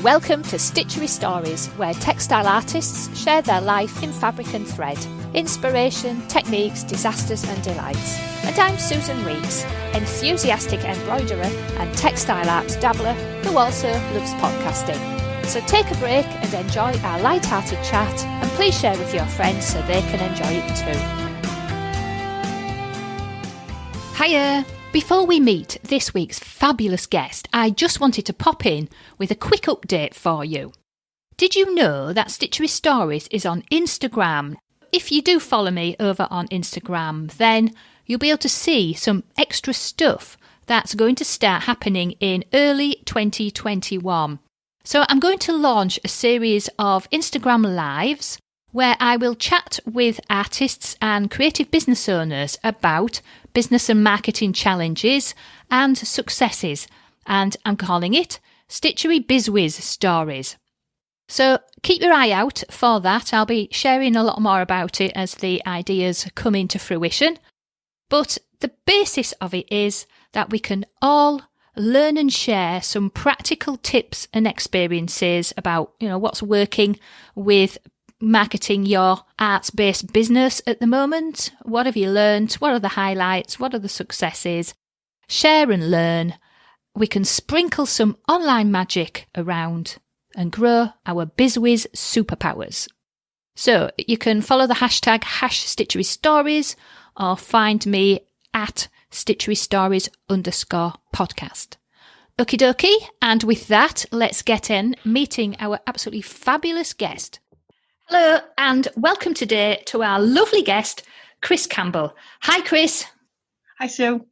Welcome to Stitchery Stories, where textile artists share their life in fabric and thread, inspiration, techniques, disasters and delights. And I'm Susan Weeks, enthusiastic embroiderer and textile art dabbler who also loves podcasting. So take a break and enjoy our light-hearted chat, and please share with your friends so they can enjoy it too. Hiya! Before we meet this week's fabulous guest, I just wanted to pop in with a quick update for you. Did you know that Stitchery Stories is on Instagram? If you do follow me over on Instagram, then you'll be able to see some extra stuff that's going to start happening in early 2021. So I'm going to launch a series of Instagram Lives where I will chat with artists and creative business owners about business and marketing challenges and successes, and I'm calling it Stitchery BizWiz Stories. So keep your eye out for that. I'll be sharing a lot more about it as the ideas come into fruition. But the basis of it is that we can all learn and share some practical tips and experiences about, what's working with marketing your arts-based business at the moment. What have you learned? What are the highlights? What are the successes? Share and learn. We can sprinkle some online magic around and grow our BizWiz superpowers. So you can follow the hashtag #StitcheryStories or find me at StitcheryStories_podcast. Okie dokie. And with that, let's get in meeting our absolutely fabulous guest. Hello and welcome today to our lovely guest, Kris Campbell. Hi, Kris. Hi, Sue.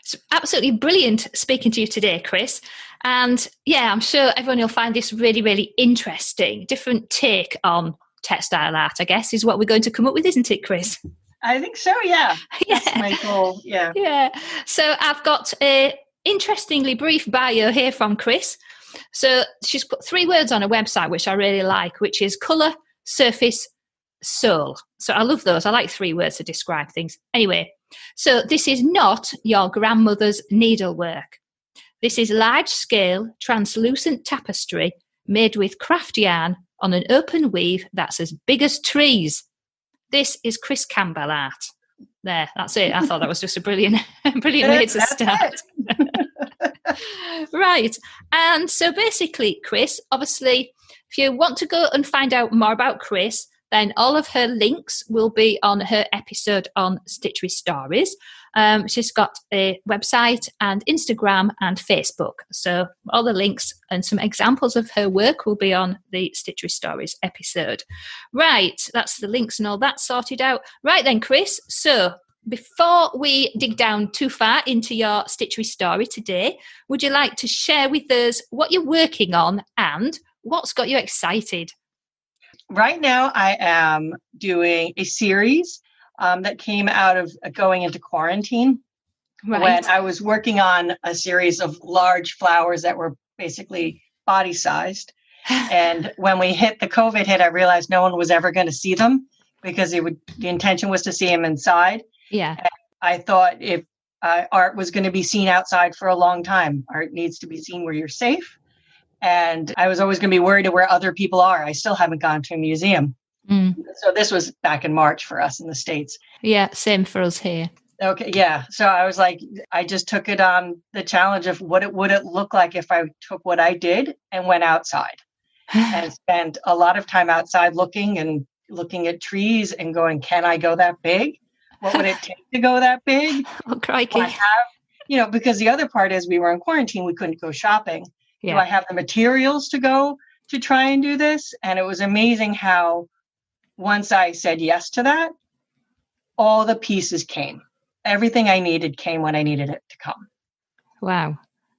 It's absolutely brilliant speaking to you today, Kris. And yeah, I'm sure everyone will find this really, really interesting. Different take on textile art, I guess, is what we're going to come up with, isn't it, Kris? I think so, yeah. Yeah. That's my goal, yeah. Yeah. So I've got a interestingly brief bio here from Kris. So she's put 3 words on her website, which I really like, which is colour, surface, soul. So I love those. I like 3 words to describe things. Anyway, so this is not your grandmother's needlework. This is large-scale, translucent tapestry made with craft yarn on an open weave that's as big as trees. This is Kris Campbell art. There, that's it. I thought that was just a brilliant way to start. Right. And so basically, Kris, obviously, if you want to go and find out more about Kris, then all of her links will be on her episode on Stitchery Stories. She's got a website and Instagram and Facebook. So all the links and some examples of her work will be on the Stitchery Stories episode. Right, that's the links and all that sorted out. Right then, Kris, so before we dig down too far into your Stitchery story today, would you like to share with us what you're working on and what's got you excited? Right now, I am doing a series that came out of going into quarantine. Right. When I was working on a series of large flowers that were basically body-sized. And when we hit the COVID hit, I realized no one was ever going to see them because the intention was to see them inside. Yeah. And I thought if art was going to be seen outside for a long time, art needs to be seen where you're safe. And I was always going to be worried of where other people are. I still haven't gone to a museum. So this was back in March for us in the States. Yeah, same for us here. Okay, yeah. So I was like, I just took it on the challenge of what it would look like if I took what I did and went outside and spent a lot of time outside looking at trees and going, can I go that big? What would it take to go that big? Oh, crikey. Because the other part is we were in quarantine, we couldn't go shopping. Yeah. Do I have the materials to go to try and do this? And it was amazing how once I said yes to that, all the pieces came. Everything I needed came when I needed it to come. Wow.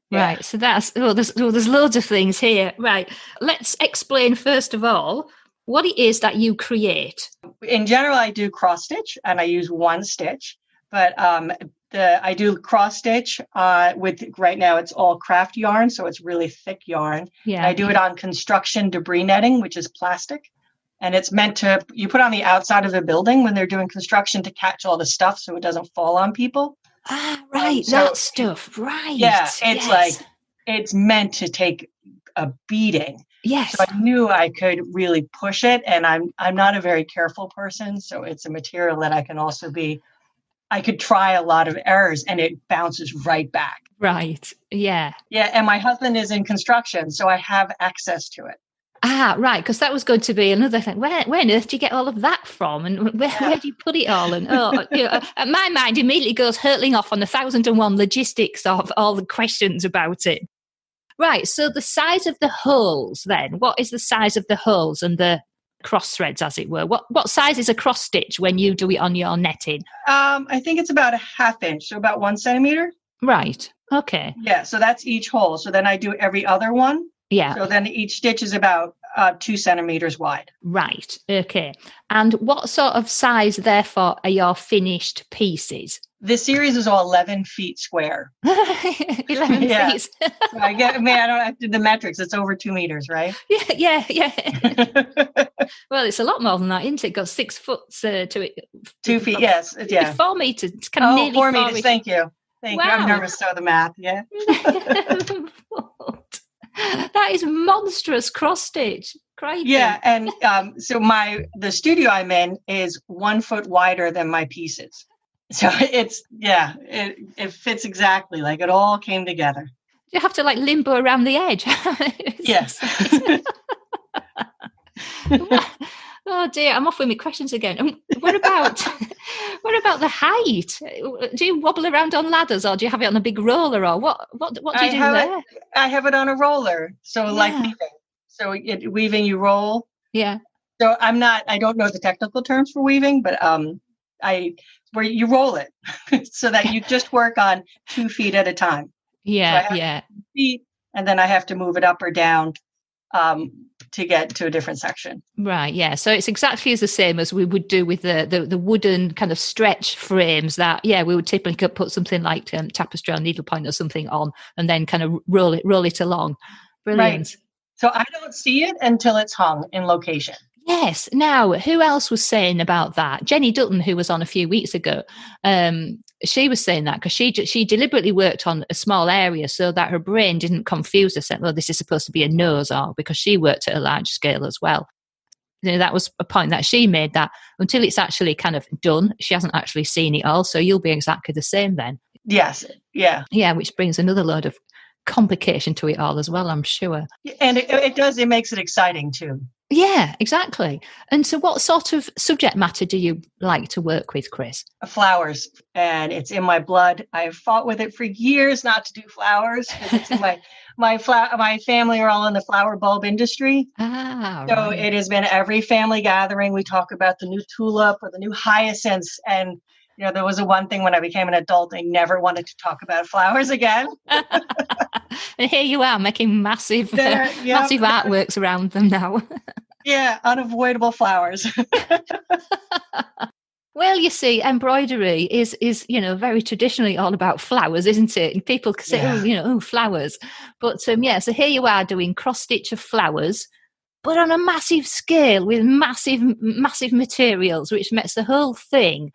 Yeah. Right. So there's loads of things here. Right. Let's explain first of all what it is that you create. In general, I do cross stitch and I use one stitch, but I do cross stitch with, right now it's all craft yarn, so it's really thick yarn. Yeah. And I do it on construction debris netting, which is plastic. And it's meant to, you put on the outside of a building when they're doing construction to catch all the stuff so it doesn't fall on people. Ah, right. That stuff. Right. Yeah. It's like, it's meant to take a beating. Yes. So I knew I could really push it, and I'm not a very careful person, so it's a material that I could try a lot of errors and it bounces right back. Right. Yeah. Yeah, and my husband is in construction, so I have access to it. Ah, right, because that was going to be another thing. Where on earth do you get all of that from, and where do you put it all? And my mind immediately goes hurtling off on 1,001 logistics of all the questions about it. Right, so the size of the holes then, what is the size of the holes and the cross threads, as it were? What size is a cross stitch when you do it on your netting? I think it's about a 1/2 inch, so about 1 centimeter. Right, okay. Yeah, so that's each hole. So then I do every other one. Yeah. So then each stitch is about 2 centimeters wide. Right, okay. And what sort of size, therefore, are your finished pieces? This series is all 11 feet square. 11 feet. So I don't have to do the metrics. It's over 2 meters, right? Yeah. Well, it's a lot more than that, isn't it? Got 6 foot to it. 2 feet, yes. Yeah. 4 meters. It's kind of nearly 4 meters. Thank you. Thank you. I'm Wow. nervous to the math. Yeah. That is monstrous cross stitch. Crikey. Yeah, and so the studio I'm in is 1 foot wider than my pieces. So it fits exactly, like it all came together. You have to like limbo around the edge. Yes. Oh dear, I'm off with my questions again. What about the height? Do you wobble around on ladders, or do you have it on a big roller, or what do you do there? I have it on a roller. So like weaving. So weaving, you roll. Yeah. So I don't know the technical terms for weaving, but where you roll it so that you just work on 2 feet at a time. Yeah, so yeah. Feet, and then I have to move it up or down to get to a different section. Right, yeah. So it's exactly as the same as we would do with the wooden kind of stretch frames that, we would typically put something like tapestry or needlepoint or something on and then kind of roll it along. Brilliant. Right. So I don't see it until it's hung in location. Yes. Now, who else was saying about that? Jenny Dutton, who was on a few weeks ago, she was saying that because she deliberately worked on a small area so that her brain didn't confuse herself. Well, this is supposed to be a nose, or because she worked at a large scale as well. That was a point that she made, that until it's actually kind of done, she hasn't actually seen it all. So you'll be exactly the same then. Yes. Yeah. Yeah, which brings another load of complication to it all as well, I'm sure. And it makes it exciting too. Yeah, exactly. And so what sort of subject matter do you like to work with, Kris? Flowers. And it's in my blood. I've fought with it for years not to do flowers because it's in my family are all in the flower bulb industry. So It has been every family gathering. We talk about the new tulip or the new hyacinths. And there was one thing when I became an adult, I never wanted to talk about flowers again. And here you are making massive artworks around them now. Yeah, unavoidable flowers. Well, you see, embroidery is very traditionally all about flowers, isn't it? And people say, flowers. But so here you are doing cross stitch of flowers, but on a massive scale with massive materials, which makes the whole thing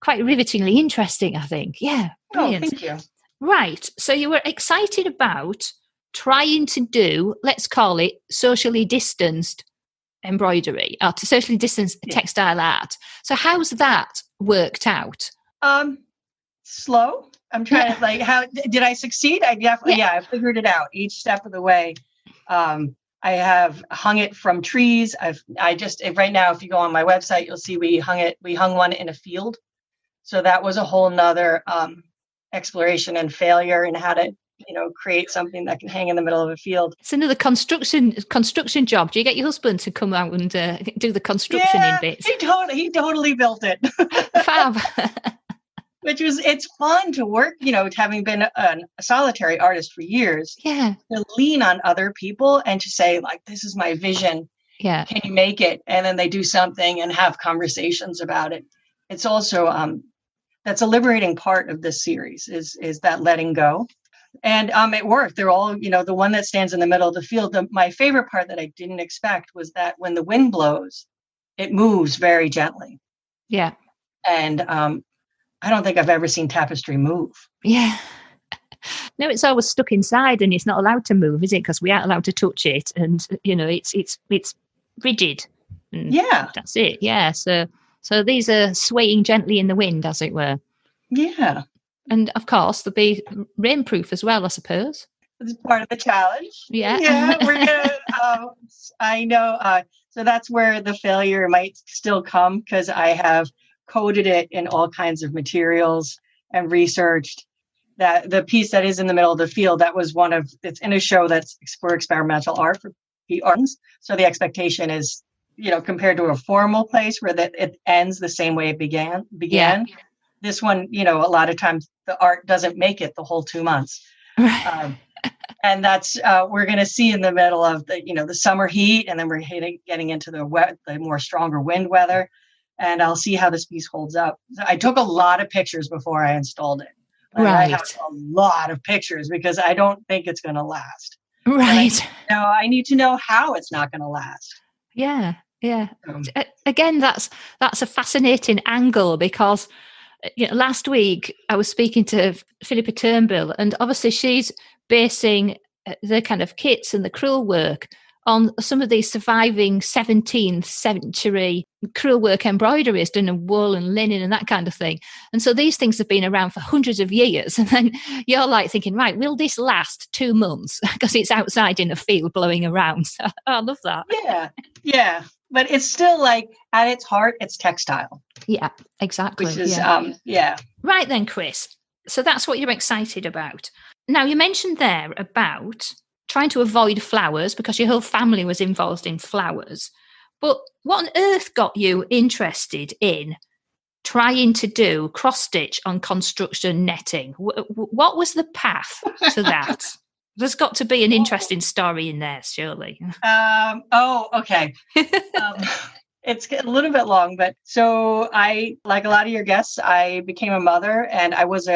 quite rivetingly interesting, I think. Yeah, brilliant. Oh, thank you. Right. So you were excited about trying to do, let's call it, socially distanced embroidery, or socially distanced textile art. So how's that worked out? Slow. I'm trying to how did I succeed? I figured it out each step of the way. I have hung it from trees. Right now, if you go on my website, you'll see we hung one in a field. So that was a whole nother exploration and failure in how to, create something that can hang in the middle of a field. It's another construction job. Do you get your husband to come out and do the construction in bits? He totally built it. Fab. It's fun to work, having been a solitary artist for years. Yeah. To lean on other people and to say, this is my vision. Yeah. Can you make it? And then they do something and have conversations about it. It's also that's a liberating part of this series is that letting go. And it worked. They're all, the one that stands in the middle of the field. My favorite part that I didn't expect was that when the wind blows, it moves very gently. Yeah. And I don't think I've ever seen tapestry move. Yeah. No, it's always stuck inside and it's not allowed to move, is it? Because we aren't allowed to touch it, and it's rigid. And Yeah. that's it. Yeah. So these are swaying gently in the wind, as it were. Yeah. And of course, they'll be rainproof as well, I suppose. It's part of the challenge. Yeah. Yeah, we're gonna. I know. So that's where the failure might still come, because I have coated it in all kinds of materials and researched that the piece that is in the middle of the field, that was it's in a show that's for experimental art for artists. So the expectation is, compared to a formal place where that it ends the same way it began. Yeah. This one, a lot of times the art doesn't make it the whole 2 months. And that's we're going to see in the middle of the summer heat, and then we're getting into the more stronger wind weather, and I'll see how this piece holds up. I took a lot of pictures before I installed it. Right. I have a lot of pictures because I don't think it's going to last. Right. I need to know how it's not going to last. Yeah. Yeah. Again, that's a fascinating angle, because last week I was speaking to Philippa Turnbull, and obviously she's basing the kind of kits and the crewel work on some of these surviving 17th century crewel work embroideries done in wool and linen and that kind of thing. And so these things have been around for hundreds of years. And then you're like thinking, right, will this last 2 months? Because it's outside in a field blowing around. So I love that. Yeah. Yeah. But it's still like, at its heart, it's textile. Yeah, exactly. Which is, yeah. Right then, Kris. So that's what you're excited about. Now, you mentioned there about trying to avoid flowers because your whole family was involved in flowers. But what on earth got you interested in trying to do cross-stitch on construction netting? What was the path to that? There's got to be an interesting story in there, surely. Okay. It's a little bit long, but so I, like a lot of your guests, I became a mother, and I was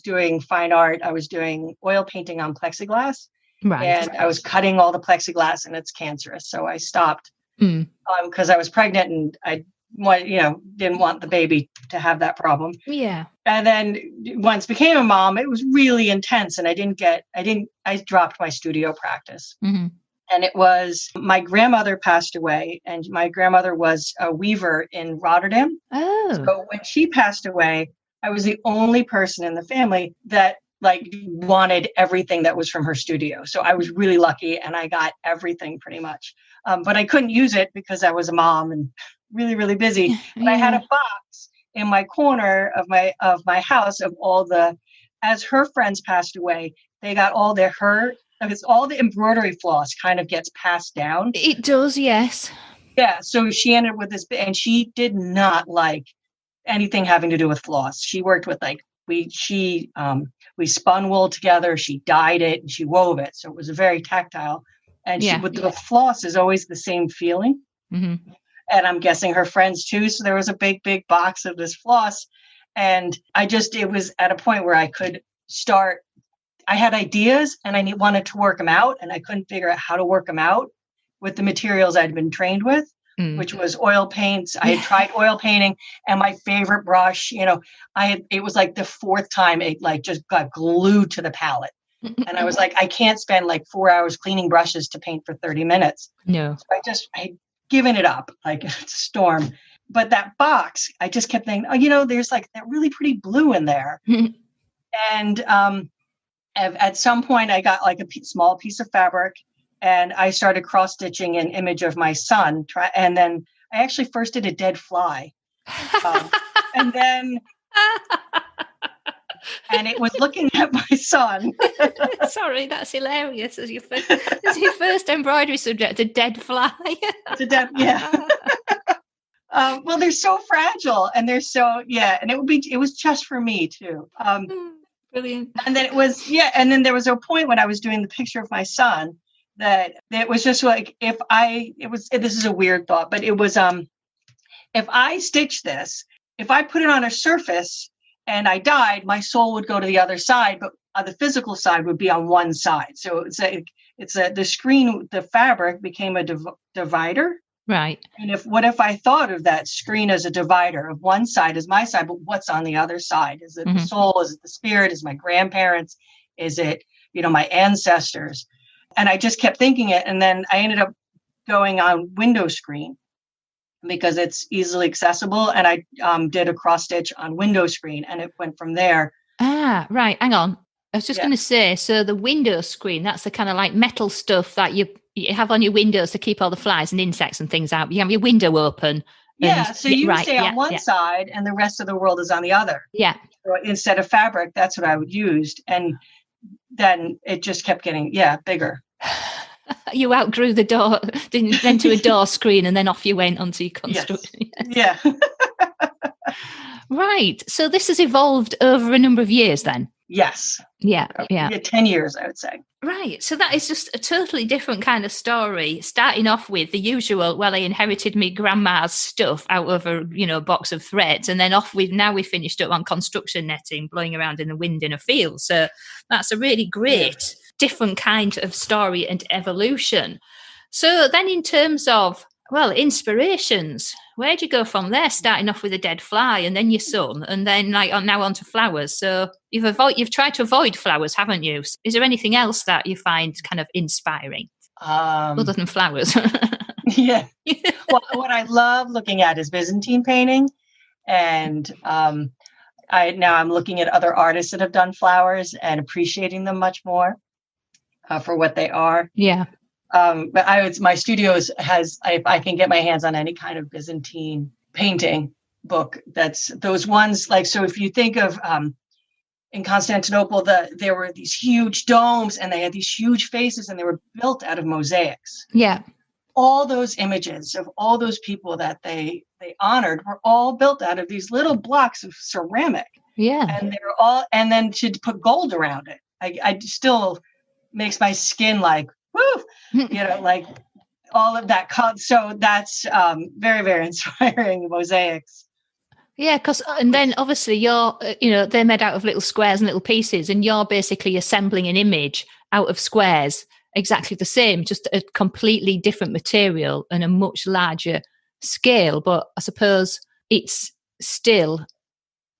doing fine art. I was doing oil painting on plexiglass, right? And I was cutting all the plexiglass, and it's cancerous. So I stopped because I was pregnant, and I didn't want the baby to have that problem. Yeah. And then once became a mom, it was really intense, and I dropped my studio practice. Mm-hmm. And it was, my grandmother passed away, and my grandmother was a weaver in Rotterdam. Oh. So when she passed away, I was the only person in the family that wanted everything that was from her studio. So I was really lucky, and I got everything pretty much. But I couldn't use it because I was a mom and really, really busy. But I had a box in my corner of my house of as her friends passed away, they got because all the embroidery floss kind of gets passed down. It does, yes. Yeah. So she ended up with this, and she did not like anything having to do with floss. She worked with we spun wool together. She dyed it and she wove it. So it was very tactile. And the floss is always the same feeling. Mm-hmm. And I'm guessing her friends too. So there was a big, big box of this floss. And it was at a point where I could start. I had ideas and I wanted to work them out, and I couldn't figure out how to work them out with the materials I'd been trained with, which was oil paints. I had tried oil painting, and my favorite brush, it was like the fourth time it just got glued to the palette. And I was like, I can't spend 4 hours cleaning brushes to paint for 30 minutes. No. So I'd given it up like it's a storm. But that box, I just kept thinking, there's that really pretty blue in there. And, at some point, I got a small piece of fabric, and I started cross-stitching an image of my son. And then I actually first did a dead fly. And then, and it was looking at my son. Sorry, that's hilarious. As your first embroidery subject, a dead fly. Yeah. Well, they're so fragile, and they're so, and it was just for me too. Brilliant. And then and then there was a point when I was doing the picture of my son that it was just this is a weird thought, but it was, if I stitch this, if I put it on a surface and I dyed, my soul would go to the other side, but the physical side would be on one side. So the fabric became a divider. Right. And what if I thought of that screen as a divider of one side is my side, but what's on the other side? Is it the soul? Is it the spirit? Is it my grandparents? Is it, my ancestors? And I just kept thinking it. And then I ended up going on window screen because it's easily accessible. And I did a cross stitch on window screen, and it went from there. Ah, right. Hang on. I was just Yeah. going to say, so the window screen, that's the kind of like metal stuff that you have on your windows to keep all the flies and insects and things out. You have your window open. Yeah. So you right, stay on one side and the rest of the world is on the other. Yeah. So instead of fabric, that's what I would use. And then it just kept getting, bigger. You outgrew the door, then to a door screen, and then off you went onto your construction. Yes. Yeah. Right. So this has evolved over a number of years then? Yes. Yeah. 10 years, I would say. Right. So that is just a totally different kind of story, starting off with the usual, well, I inherited me grandma's stuff out of a, box of threads, and then now we finished up on construction netting, blowing around in the wind in a field. So that's a really great, different kind of story and evolution. So then in terms of, inspirations, where'd you go from there? Starting off with a dead fly, and then your son, and then now onto flowers. So you've tried to avoid flowers, haven't you? Is there anything else that you find kind of inspiring other than flowers? Yeah. Well, what I love looking at is Byzantine painting, and I'm looking at other artists that have done flowers and appreciating them much more for what they are. Yeah. But my studios if I can get my hands on any kind of Byzantine painting book, that's those ones so if you think of in Constantinople, there were these huge domes and they had these huge faces and they were built out of mosaics. Yeah. All those images of all those people that they honored were all built out of these little blocks of ceramic. Yeah. And they were all, and then to put gold around it, I still makes my skin like, woo, like all of that. So that's very, very inspiring mosaics. Yeah, and then obviously they're made out of little squares and little pieces, and you're basically assembling an image out of squares, exactly the same, just a completely different material and a much larger scale. But I suppose it's still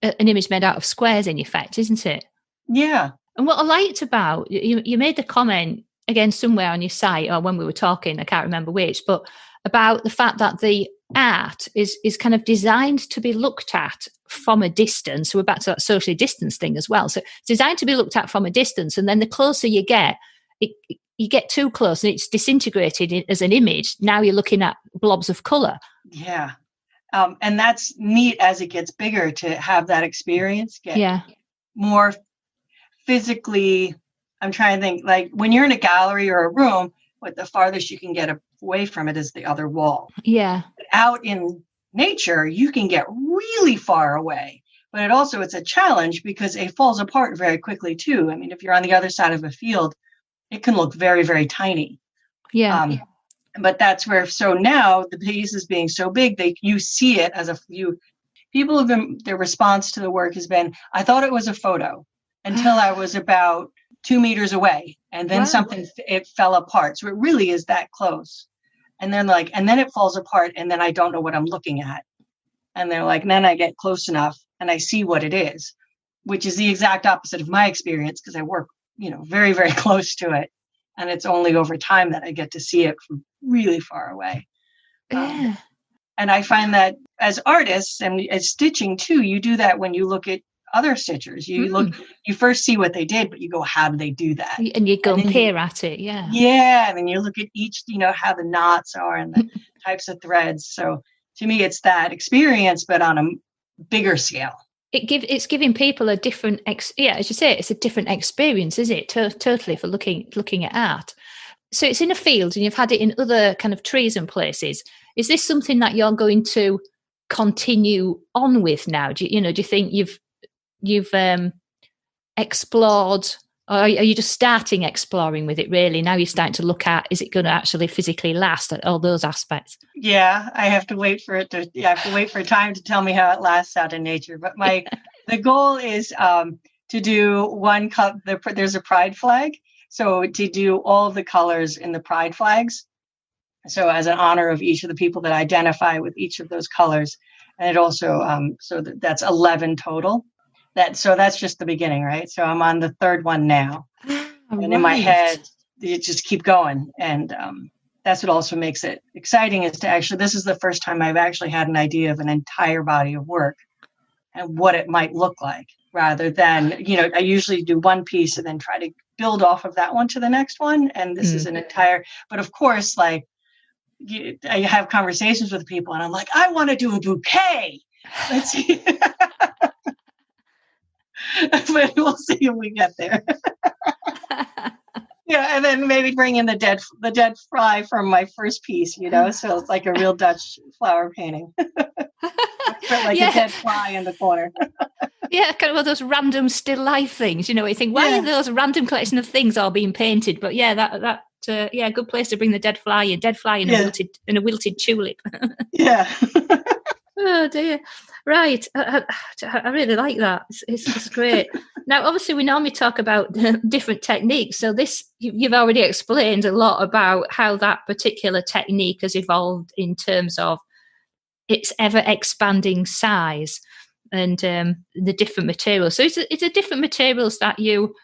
an image made out of squares in effect, isn't it? Yeah. And what I liked about you made the comment again somewhere on your site, or when we were talking, I can't remember which, but about the fact that the art is kind of designed to be looked at from a distance. So we're back to that socially distanced thing as well. So it's designed to be looked at from a distance, and then the closer you get, you get too close and it's disintegrated as an image. Now you're looking at blobs of colour. Yeah. And that's neat as it gets bigger to have that experience get more physically. I'm trying to think, like when you're in a gallery or a room, what the farthest you can get away from it is the other wall. Yeah. Out in nature, you can get really far away, but it's a challenge because it falls apart very quickly too. I mean, if you're on the other side of a field, it can look very, very tiny. Yeah. But that's where, so now the pieces being so big, you see it as people have been, their response to the work has been, I thought it was a photo until I was about 2 meters away. And then it fell apart. So it really is that close. And then and then it falls apart. And then I don't know what I'm looking at. And they're like, then I get close enough and I see what it is, which is the exact opposite of my experience because I work, very, very close to it. And it's only over time that I get to see it from really far away. And I find that as artists and as stitching too, you do that when you look at other stitchers. You first see what they did, but you go, how do they do that? And you go and peer at it. Yeah. Yeah. And then you look at each, how the knots are and the types of threads. So to me, it's that experience, but on a bigger scale. It's giving people a different, as you say, it's a different experience, is it? Totally for looking at art. So it's in a field and you've had it in other kind of trees and places. Is this something that you're going to continue on with now? Do you think you've explored, or are you just starting exploring with it really? Now you're starting to look at, is it going to actually physically last, at all those aspects? Yeah, I have to wait for it to, I have to wait for time to tell me how it lasts out in nature. But the goal is to do one cup, there's a pride flag. So to do all of the colors in the pride flags. So as an honor of each of the people that identify with each of those colors. And it also, that's 11 total. So that's just the beginning, right? So I'm on the third one now. And in my head, you just keep going. And that's what also makes it exciting is to actually, this is the first time I've actually had an idea of an entire body of work and what it might look like, rather than, I usually do one piece and then try to build off of that one to the next one. And this is an entire, but of course, like I have conversations with people and I'm like, I want to do a bouquet. Let's see. But we'll see when we get there. Yeah, and then maybe bring in the dead fly from my first piece, so it's like a real Dutch flower painting. Like a dead fly in the corner. Yeah, kind of all those random still life things, you think, why are those random collection of things all being painted? But yeah, that good place to bring the dead fly in a wilted tulip. Yeah. Oh dear. Right. I really like that. It's great. Now, obviously, we normally talk about different techniques. So you've already explained a lot about how that particular technique has evolved in terms of its ever expanding size and the different materials. So it's a different materials that you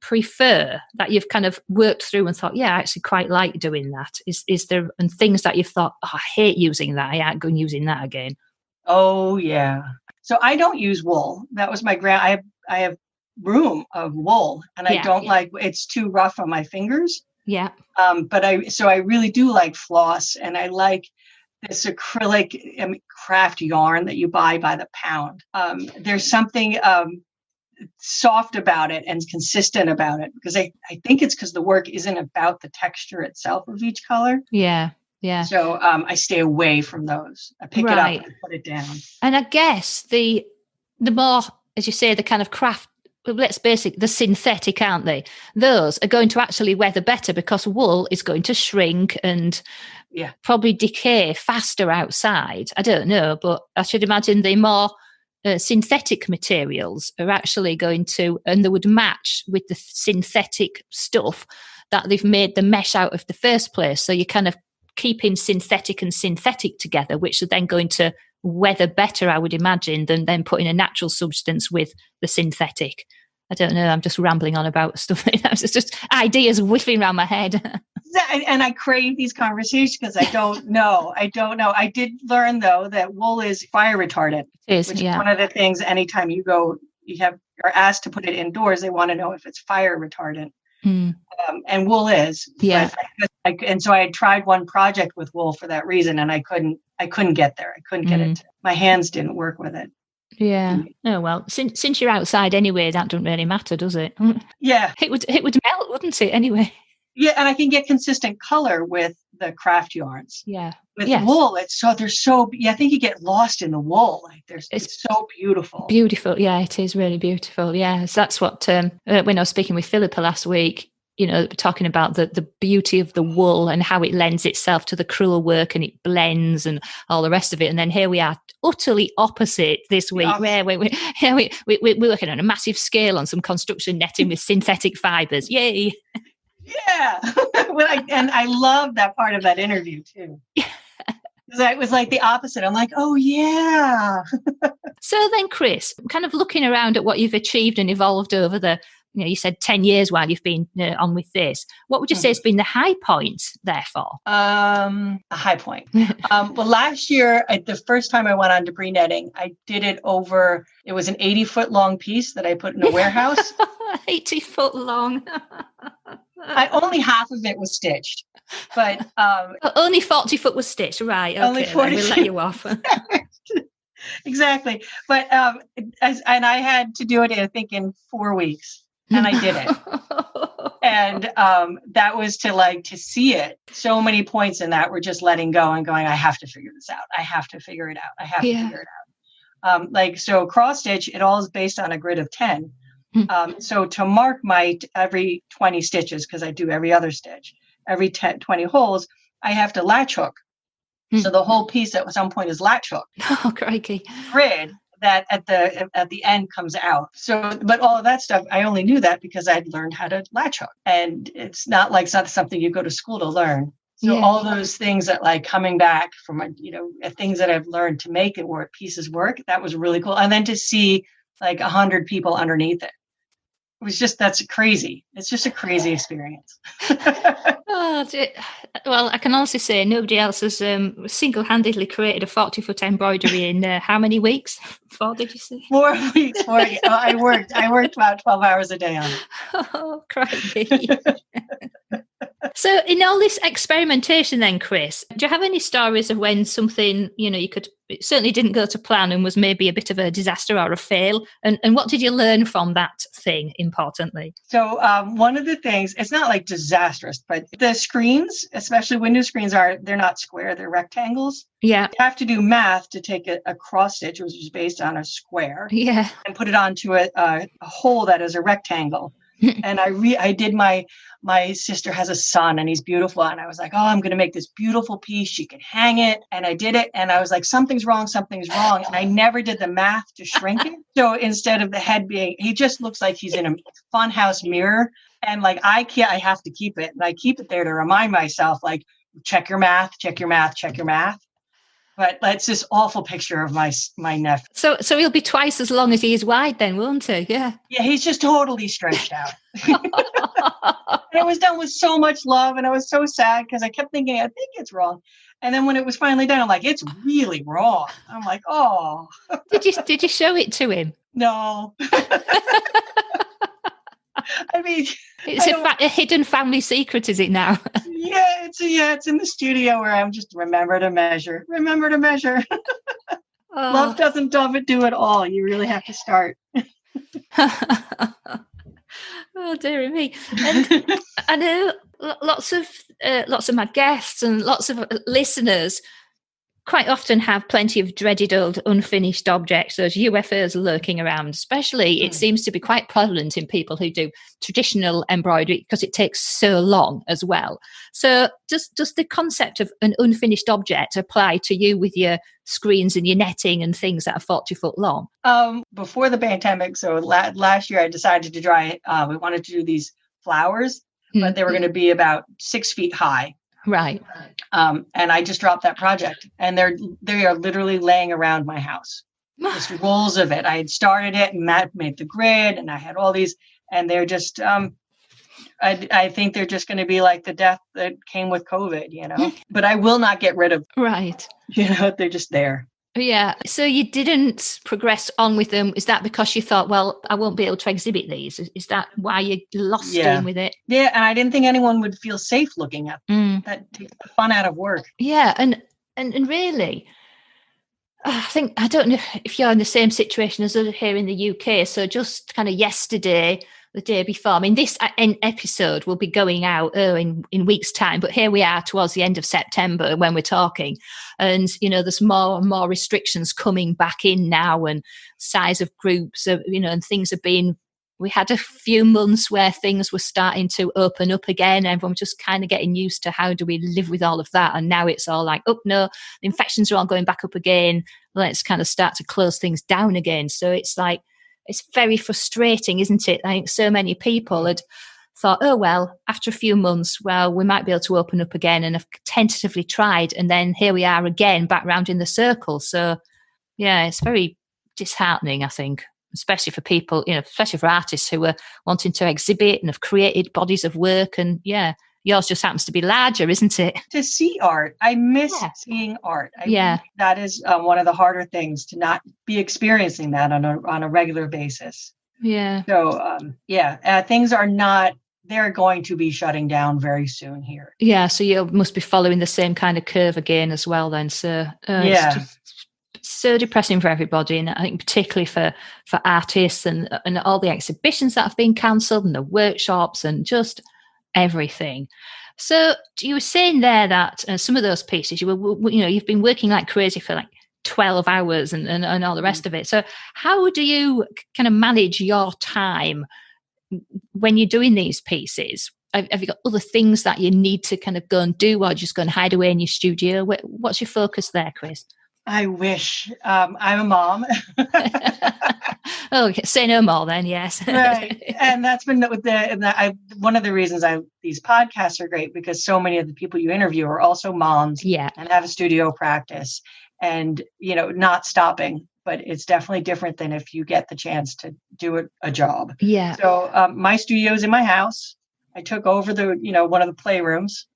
prefer, that you've kind of worked through and thought, yeah, I actually quite like doing that. Is there, and things that you've thought, I hate using that, I ain't going using that again? Oh yeah. So I don't use wool. That was my I have room of wool, and I don't like, it's too rough on my fingers. Yeah. But I really do like floss, and I like this acrylic craft yarn that you buy by the pound. There's something soft about it and consistent about it, because I think it's because the work isn't about the texture itself of each color. Yeah. Yeah. So I stay away from those. I pick it up and put it down. And I guess the more, as you say, the kind of craft, let's basic, the synthetic, aren't they? Those are going to actually weather better because wool is going to shrink and probably decay faster outside. I don't know, but I should imagine the more synthetic materials are actually going to, and they would match with the synthetic stuff that they've made the mesh out of the first place. So you kind of keeping synthetic and synthetic together, which are then going to weather better, I would imagine, than then putting a natural substance with the synthetic. I don't know. I'm just rambling on about stuff. It's just ideas whiffing around my head. And I crave these conversations because I don't know. I did learn, though, that wool is fire retardant, which is one of the things. Anytime you are asked to put it indoors, they want to know if it's fire retardant. And wool is. Yeah. And so I had tried one project with wool for that reason, and I couldn't get there. I couldn't get it. My hands didn't work with it. Yeah. Oh well, since you're outside anyway, that doesn't really matter, does it? Yeah. It would melt, wouldn't it? Anyway. Yeah, and I can get consistent color with the craft yarns. Yeah. With wool, I think you get lost in the wool. Like it's so beautiful. Beautiful. Yeah, it is really beautiful. Yeah. So that's what when I was speaking with Philippa last week, talking about the beauty of the wool and how it lends itself to the crewel work and it blends and all the rest of it. And then here we are, utterly opposite this week, where we're working on a massive scale on some construction netting with synthetic fibres. Yay! Yeah, and I love that part of that interview too. Because it was like the opposite. I'm like, oh yeah. So then, Kris, kind of looking around at what you've achieved and evolved over the, you said 10 years while you've been on with this. What would you say has been the high point, therefore? A high point. Well, last year, the first time I went on debris netting, I did it over, it was an 80-foot long piece that I put in a warehouse. 80 foot long. Only half of it was stitched, but only 40 foot was stitched, right? Okay, only 40 we'll let you off. Exactly, but and I had to do it, I think, in 4 weeks, and I did it, and that was to see it. So many points in that were just letting go and going, I have to figure this out. I have to figure it out. I have to figure it out. So cross stitch, it all is based on a grid of 10. So to mark my every 20 stitches, because I do every other stitch, every 20 holes, I have to latch hook. So the whole piece at some point is latch hook. Oh, crikey. Grid that at the end comes out. So, but all of that stuff, I only knew that because I'd learned how to latch hook. And it's not something you go to school to learn. So all those things that coming back from, things that I've learned to make it work, pieces work, that was really cool. And then to see like 100 people underneath it. It was just, that's crazy. It's just a crazy experience. Oh, well, I can also say nobody else has single-handedly created a 40-foot embroidery in how many weeks? 4, did you say? 4 weeks. I worked about 12 hours a day on it. Oh, crikey. So in all this experimentation then, Kris, do you have any stories of when something, it certainly didn't go to plan and was maybe a bit of a disaster or a fail? And what did you learn from that thing, importantly? So one of the things, it's not like disastrous, but the screens, especially window screens, they're not square, they're rectangles. Yeah. You have to do math to take a cross stitch, which is based on a square, yeah, and put it onto a hole that is a rectangle. And I did my sister has a son and he's beautiful. And I was like, oh, I'm going to make this beautiful piece. She can hang it. And I did it. And I was like, something's wrong. And I never did the math to shrink it. So instead of the head he just looks like he's in a funhouse mirror. And like, I have to keep it. And I keep it there to remind myself, like, check your math. But that's this awful picture of my nephew. So he'll be twice as long as he is wide then, won't he? Yeah. Yeah, he's just totally stretched out. And it was done with so much love. And I was so sad because I kept thinking, I think it's wrong. And then when it was finally done, I'm like, it's really wrong. I'm like, oh. Did you show it to him? No. I mean, it's a hidden family secret, is it now? Yeah, it's in the studio where I'm just remember to measure. Oh. Love doesn't do it all. You really have to start. Oh, dear me. And I know lots of my guests and lots of listeners quite often have plenty of dreaded old unfinished objects, those UFOs lurking around. Especially, it seems to be quite prevalent in people who do traditional embroidery because it takes so long as well. So does the concept of an unfinished object apply to you with your screens and your netting and things that are 40 foot long? Before the pandemic, so last year I decided to try, we wanted to do these flowers, but they were going to be about 6 feet high. Right. And I just dropped that project, and they are literally laying around my house. Just rolls of it. I had started it, and Matt made the grid, and I had all these, and they're just, I think they're just going to be like the death that came with COVID, but I will not get rid of them. Right. They're just there. Yeah. So you didn't progress on with them. Is that because you thought, well, I won't be able to exhibit these? Is that why you lost in with it? Yeah. And I didn't think anyone would feel safe looking at them. That takes the fun out of work. Yeah. And really, I don't know if you're in the same situation as us here in the UK. So just kind of yesterday, the day before, I mean, this episode will be going out in weeks' time, but here we are towards the end of September when we're talking. And, there's more and more restrictions coming back in now, and size of groups, and things have been, we had a few months where things were starting to open up again. Everyone was just kind of getting used to how do we live with all of that. And now it's all like, oh, no, the infections are all going back up again. Let's kind of start to close things down again. So it's like, it's very frustrating, isn't it? I think so many people had thought, oh, well, after a few months, well, we might be able to open up again, and have tentatively tried. And then here we are again, back round in the circle. So, yeah, it's very disheartening, I think, especially for people, especially for artists who are wanting to exhibit and have created bodies of work. And, yeah, yours just happens to be larger, isn't it? To see art. I miss seeing art. That is one of the harder things, to not be experiencing that on a regular basis. Yeah. So, things are not, they're going to be shutting down very soon here. Yeah. So you must be following the same kind of curve again as well then. So, it's just so depressing for everybody. And I think particularly for artists and all the exhibitions that have been cancelled and the workshops and just everything. So you were saying there that some of those pieces you've been working like crazy for like 12 hours and all the rest of it. So how do you kind of manage your time when you're doing these pieces? Have you got other things that you need to kind of go and do, or just go and hide away in your studio? What's your focus there, Kris? I wish. I'm a mom. Oh, say no more then, yes. Right. And that's been one of the reasons these podcasts are great, because so many of the people you interview are also moms and have a studio practice, and, not stopping. but it's definitely different than if you get the chance to do a job. Yeah. So my studio's in my house. I took over one of the playrooms,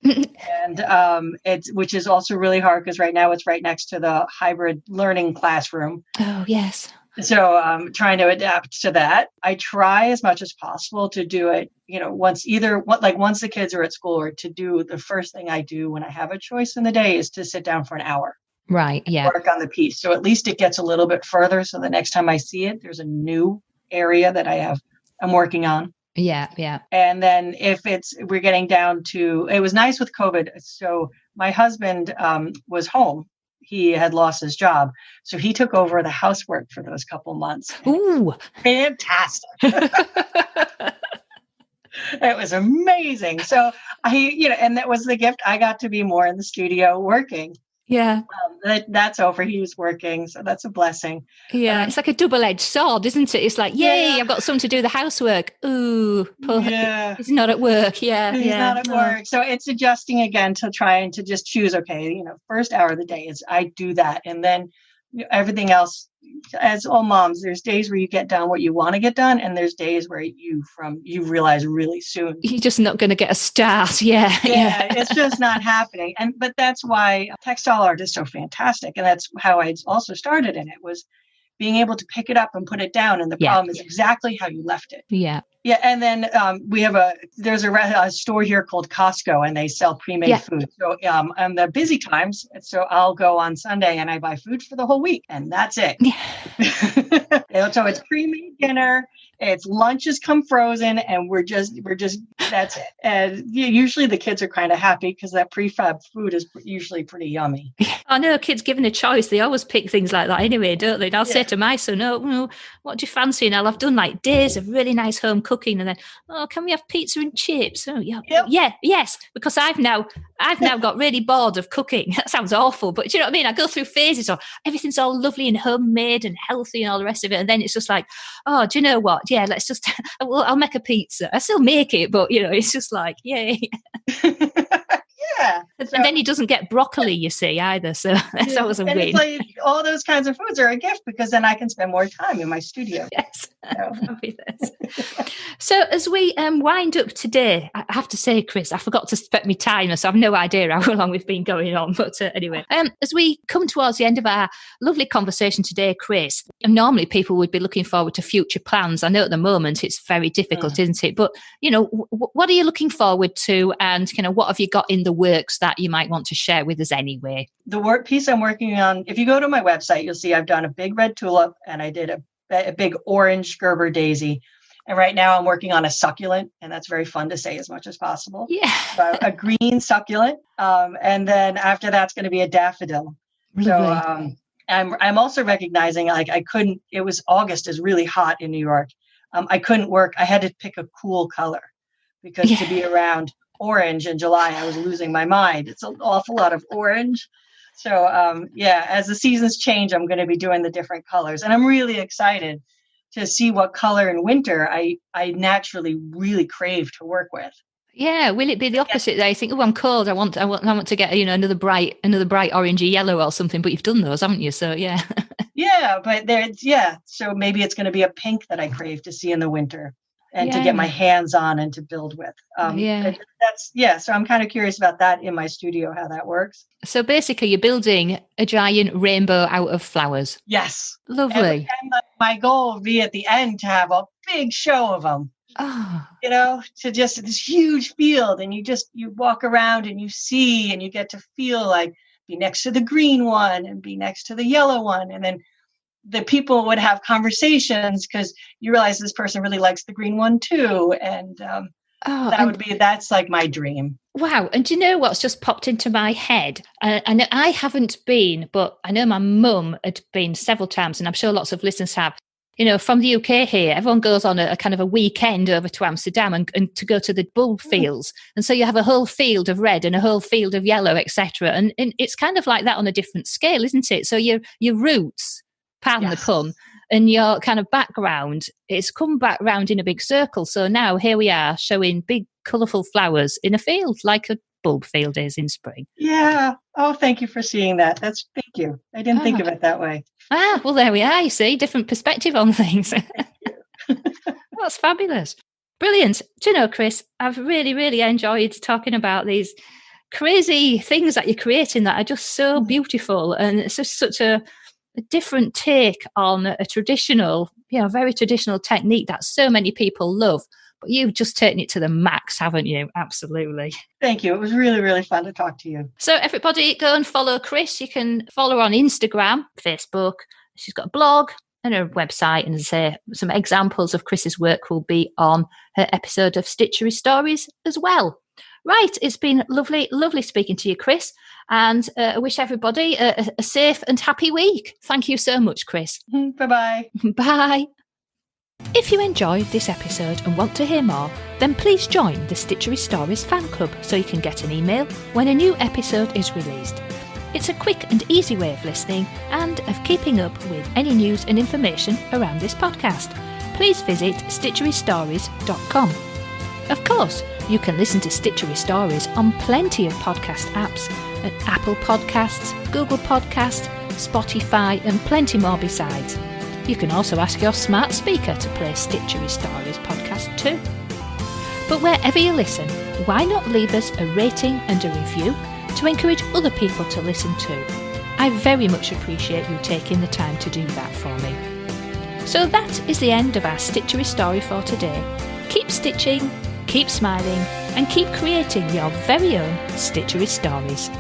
and which is also really hard because right now it's right next to the hybrid learning classroom. Oh, yes. So I'm trying to adapt to that. I try as much as possible to do it, once the kids are at school, or to do the first thing I do when I have a choice in the day is to sit down for an hour. Right. Yeah. Work on the piece. So at least it gets a little bit further. So the next time I see it, there's a new area that I'm working on. Yeah. Yeah. And then we're getting down to, it was nice with COVID. So my husband was home. He had lost his job. So he took over the housework for those couple months. Ooh. Fantastic. It was amazing. So and that was the gift. I got to be more in the studio working. Yeah. That's over. He was working. So that's a blessing. Yeah. It's like a double-edged sword, isn't it? It's like, yay, I've got someone to do the housework. Ooh, he's not at work. Yeah. He's not at work. So it's adjusting again to trying to just choose, okay, first hour of the day is I do that. And then everything else, as all moms, there's days where you get done what you want to get done. And there's days where you realize really soon. You're just not going to get a start. Yeah. It's just not happening. But that's why textile art is so fantastic. And that's how I also started in it, was being able to pick it up and put it down. And the problem is exactly how you left it. Yeah. Yeah. And then there's a store here called Costco, and they sell pre-made food. So on the busy times, so I'll go on Sunday and I buy food for the whole week, and that's it. Yeah. So it's pre-made dinner. It's lunches come frozen, and we're just that's it. And usually the kids are kind of happy because that prefab food is usually pretty yummy. I know kids given a choice, they always pick things like that anyway, don't they? And I'll say to my son, "Oh, what do you fancy?" And I've done like days of really nice home cooking, and then, "Oh, can we have pizza and chips?" Oh, yes, because I've now got really bored of cooking. That sounds awful, but do you know what I mean? I go through phases of everything's all lovely and homemade and healthy and all the rest of it, and then it's just like, oh, do you know what? Yeah, let's just, I'll make a pizza. I still make it, but it's just like, yay. Yeah. And then he doesn't get broccoli, you see, either. So that's always a win. It's like all those kinds of foods are a gift, because then I can spend more time in my studio. Yes. So as we wind up today, I have to say, Kris, I forgot to set my timer, so I've no idea how long we've been going on. But anyway, as we come towards the end of our lovely conversation today, Kris, and normally people would be looking forward to future plans. I know at the moment it's very difficult, isn't it? But, what are you looking forward to, and what have you got in the works that you might want to share with us anyway? The work piece I'm working on, if you go to my website, you'll see I've done a big red tulip, and I did a big orange Gerber daisy. And right now I'm working on a succulent, and that's very fun to say as much as possible. Yeah. So a green succulent. And then after that's going to be a daffodil. So I'm also recognizing, like, it was August is really hot in New York. I couldn't work. I had to pick a cool color, because to be around orange in July, I was losing my mind. It's an awful lot of orange. So as the seasons change, I'm going to be doing the different colors, and I'm really excited to see what color in winter I naturally really crave to work with. Yeah, will it be the opposite? There, you think, oh, I'm cold. I want to get another bright orangey yellow or something. But you've done those, haven't you? So yeah. Yeah, but so maybe it's going to be a pink that I crave to see in the winter, and to get my hands on and to build with. So I'm kind of curious about that in my studio, how that works. So basically you're building a giant rainbow out of flowers. Yes. Lovely. And my goal would be at the end to have a big show of them. Oh. To just this huge field, and you walk around and you see, and you get to feel like be next to the green one and be next to the yellow one. And then the people would have conversations, because you realize this person really likes the green one too. And that's like my dream. Wow. And do you know what's just popped into my head? And I haven't been, but I know my mum had been several times, and I'm sure lots of listeners have. From the UK here, everyone goes on a kind of a weekend over to Amsterdam and to go to the bulb fields. And so you have a whole field of red and a whole field of yellow, etc. And it's kind of like that on a different scale, isn't it? So your roots, pardon the pun, and your kind of background, it's come back round in a big circle. So now here we are showing big, colourful flowers in a field, like a bulb field is in spring. Yeah. Oh, thank you for seeing that. Thank you. I didn't think of it that way. Well, there we are. You see, different perspective on things. That's fabulous. Brilliant. Do you know, Kris, I've really, really enjoyed talking about these crazy things that you're creating that are just so beautiful. And it's just such a different take on a traditional, very traditional technique that so many people love. But you've just taken it to the max, haven't you? Absolutely. Thank you. It was really, really fun to talk to you. So everybody go and follow Kris. You can follow her on Instagram, Facebook. She's got a blog and her website. And as I say, some examples of Kris's work will be on her episode of Stitchery Stories as well. Right. It's been lovely, lovely speaking to you, Kris. And I wish everybody a safe and happy week. Thank you so much, Kris. Bye-bye. Bye. If you enjoyed this episode and want to hear more, then please join the Stitchery Stories fan club so you can get an email when a new episode is released. It's a quick and easy way of listening and of keeping up with any news and information around this podcast. Please visit stitcherystories.com. Of course, you can listen to Stitchery Stories on plenty of podcast apps at Apple Podcasts, Google Podcasts, Spotify and plenty more besides. You can also ask your smart speaker to play Stitchery Stories podcast too. But wherever you listen, why not leave us a rating and a review to encourage other people to listen too? I very much appreciate you taking the time to do that for me. So that is the end of our Stitchery story for today. Keep stitching, keep smiling, and keep creating your very own Stitchery stories.